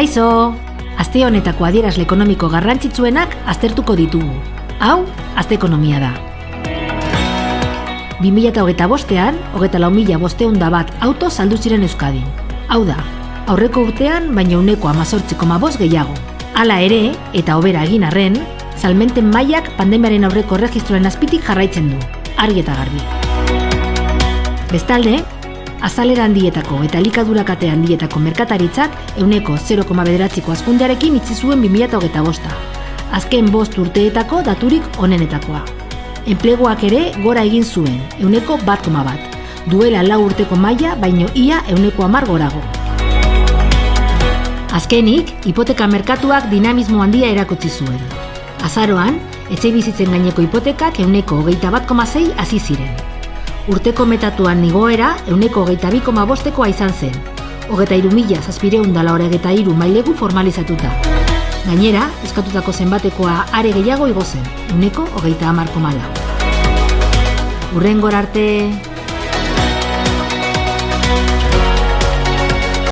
Kaixo! Aste honetako adierazle ekonomiko garrantzitsuenak aztertuko ditugu. Hau, aste ekonomia da. 2025ean, 24.501 auto saldu ziren Euskadin. Hau da, aurreko urtean baina 18,5% gehiago. Hala ere, eta hobera egin arren, salmenten mailak pandemiaren aurreko erregistroen azpitik jarraitzen du, argi eta garbi. Bestalde, azalera handietako eta elikadura kate handietako merkataritzak 0,9% hazkundearekin itzi zuen 2025. Azken 5 urteetako daturik onenetakoa. Enpleguak ere gora egin zuen, 1,1%. Duela 4 urteko maila, baino ia 10% gorago. Azkenik, hipoteka merkatuak dinamismo handia erakutsi zuen. Azaroan, etxebizitzen gaineko hipotekak 21,6% hasi ziren. Urteko metatuan igoera 22,5%koa izan zen, 23.793 mailegu formalizatuta. Gainera, eskatutako zenbatekoa are gehiago igo zen, 30,4%. Hurrengora arte...